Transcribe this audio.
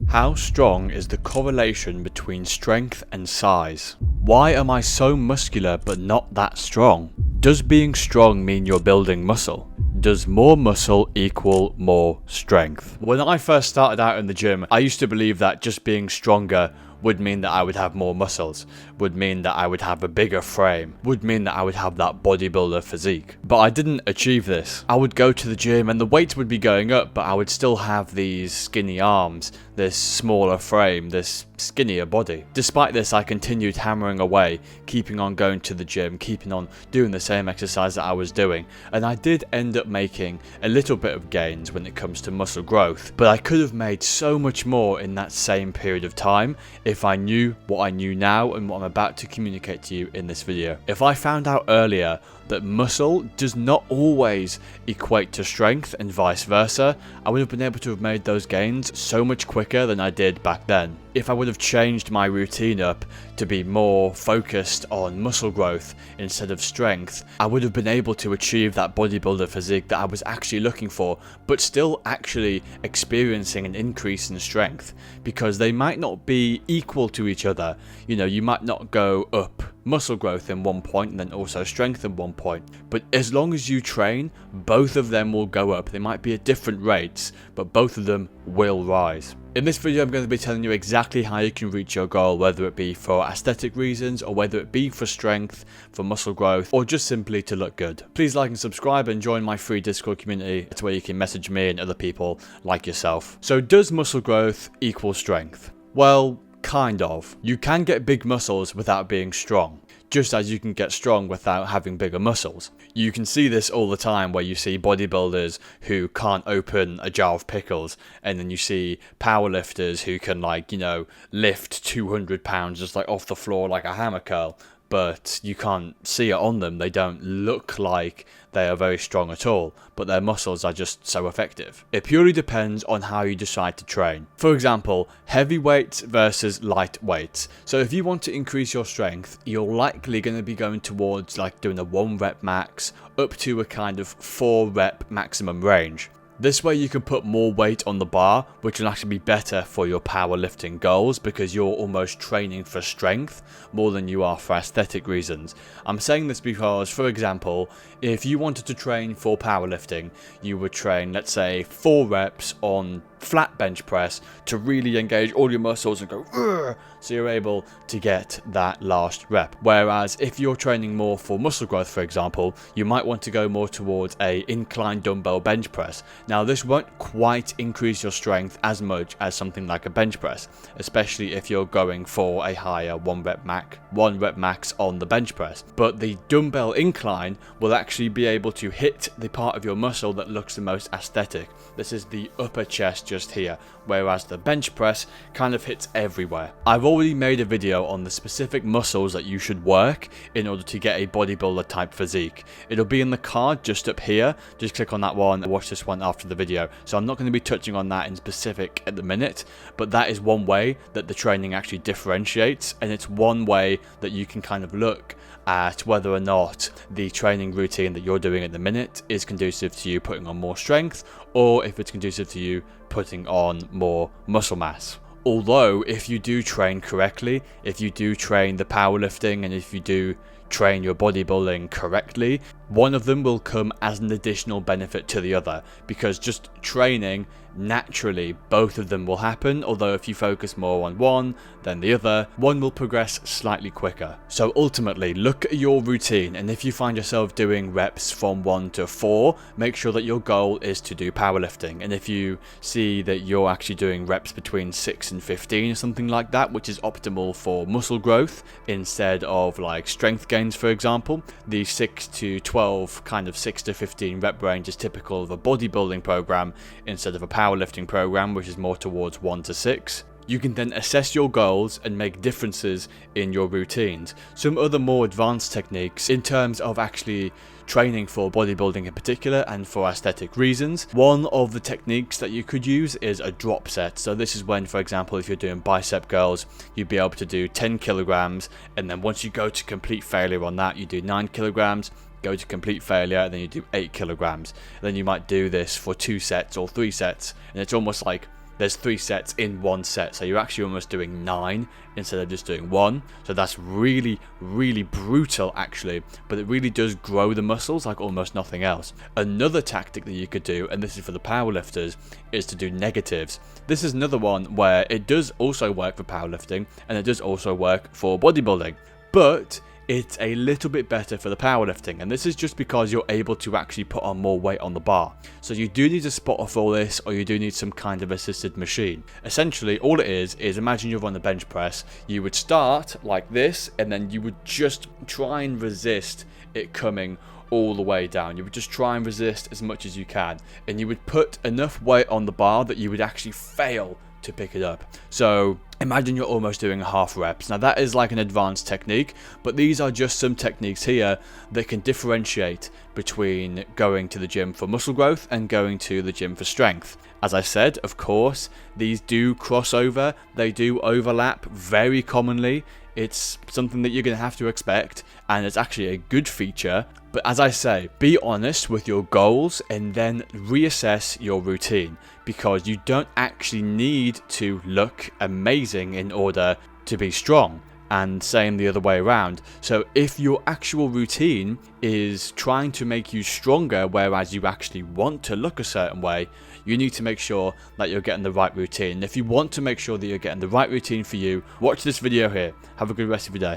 How strong is the correlation between strength and size? Why am I so muscular but not that strong? Does being strong mean you're building muscle? Does more muscle equal more strength? When I first started out in the gym, I used to believe that just being stronger would mean that I would have more muscles, would mean that I would have a bigger frame, would mean that I would have that bodybuilder physique. But I didn't achieve this. I would go to the gym and the weights would be going up, but I would still have these skinny arms, this smaller frame, this skinnier body. Despite this, I continued hammering away, keeping on going to the gym, keeping on doing the same exercise that I was doing, and I did end up making a little bit of gains when it comes to muscle growth, but I could have made so much more in that same period of time if I knew what I knew now and what I'm about to communicate to you in this video. If I found out earlier that muscle does not always equate to strength and vice versa, I would have been able to have made those gains so much quicker than I did back then. If I would have changed my routine up to be more focused on muscle growth instead of strength, I would have been able to achieve that bodybuilder physique that I was actually looking for, but still actually experiencing an increase in strength, because they might not be equal to each other. You know, you might not go up muscle growth in one point and then also strength in one point, but as long as you train, both of them will go up. They might be at different rates, but both of them will rise. In this video, I'm going to be telling you exactly how you can reach your goal, whether it be for aesthetic reasons or whether it be for strength, for muscle growth, or just simply to look good. Please like and subscribe and join my free Discord community. It's where you can message me and other people like yourself. So does muscle growth equal strength? Well, kind of. You can get big muscles without being strong, just as you can get strong without having bigger muscles. You can see this all the time where you see bodybuilders who can't open a jar of pickles, and then you see powerlifters who can, like, you know, lift 200 pounds just like off the floor like a hammer curl, but you can't see it on them. They don't look like they are very strong at all, but their muscles are just so effective. It purely depends on how you decide to train. For example, heavy weights versus light weights. So if you want to increase your strength, you're likely going to be going towards like doing a 1 rep max up to a kind of 4 rep maximum range. This way you can put more weight on the bar, which will actually be better for your powerlifting goals, because you're almost training for strength more than you are for aesthetic reasons. I'm saying this because, for example, if you wanted to train for powerlifting, you would train, let's say, 4 reps on flat bench press to really engage all your muscles and go "Ugh," so you're able to get that last rep. Whereas if you're training more for muscle growth, for example, you might want to go more towards a incline dumbbell bench press. Now this won't quite increase your strength as much as something like a bench press, especially if you're going for a higher 1 rep max on the bench press. But the dumbbell incline will actually be able to hit the part of your muscle that looks the most aesthetic. This is the upper chest just here, whereas the bench press kind of hits everywhere. I've already made a video on the specific muscles that you should work in order to get a bodybuilder type physique. It'll be in the card just up here. Just click on that one and watch this one after the video. So I'm not going to be touching on that in specific at the minute, but that is one way that the training actually differentiates, and it's one way that you can kind of look at whether or not the training routine that you're doing at the minute is conducive to you putting on more strength, or if it's conducive to you putting on more muscle mass. Although if you do train correctly, if you do train the powerlifting, and if you do train your bodybuilding correctly, one of them will come as an additional benefit to the other, because just training, naturally both of them will happen, although if you focus more on one than the other, one will progress slightly quicker. So ultimately, look at your routine, and if you find yourself doing reps from 1 to 4, make sure that your goal is to do powerlifting. And if you see that you're actually doing reps between 6 and 15 or something like that, which is optimal for muscle growth instead of like strength gains, for example, the 6 to 12 kind of 6 to 15 rep range is typical of a bodybuilding program instead of a powerlifting program, which is more towards 1 to 6. You can then assess your goals and make differences in your routines. Some other more advanced techniques in terms of actually training for bodybuilding in particular and for aesthetic reasons. One of the techniques that you could use is a drop set. So this is when, for example, if you're doing bicep curls, you'd be able to do 10 kilograms, and then once you go to complete failure on that, you do 9 kilograms, go to complete failure, and then you do 8 kilograms. And then you might do this for 2 sets or 3 sets, and it's almost like there's 3 sets in one set, so you're actually almost doing 9 instead of just doing 1. So that's really, really brutal actually, but it really does grow the muscles like almost nothing else. Another tactic that you could do, and this is for the powerlifters, is to do negatives. This is another one where it does also work for powerlifting and it does also work for bodybuilding, but it's a little bit better for the powerlifting, and this is just because you're able to actually put on more weight on the bar. So you do need a spotter for this, or you do need some kind of assisted machine. Essentially all it is imagine you're on the bench press. You would start like this, and then you would just try and resist it coming all the way down. You would just try and resist as much as you can, and you would put enough weight on the bar that you would actually fail to pick it up. So imagine you're almost doing half reps. Now that is like an advanced technique, but these are just some techniques here that can differentiate between going to the gym for muscle growth and going to the gym for strength. As I said, of course, these do cross over, they do overlap very commonly. It's something that you're going to have to expect, and it's actually a good feature. But as I say, be honest with your goals and then reassess your routine, because you don't actually need to look amazing in order to be strong, and same the other way around. So if your actual routine is trying to make you stronger, whereas you actually want to look a certain way, you need to make sure that you're getting the right routine. And if you want to make sure that you're getting the right routine for you, watch this video here. Have a good rest of your day.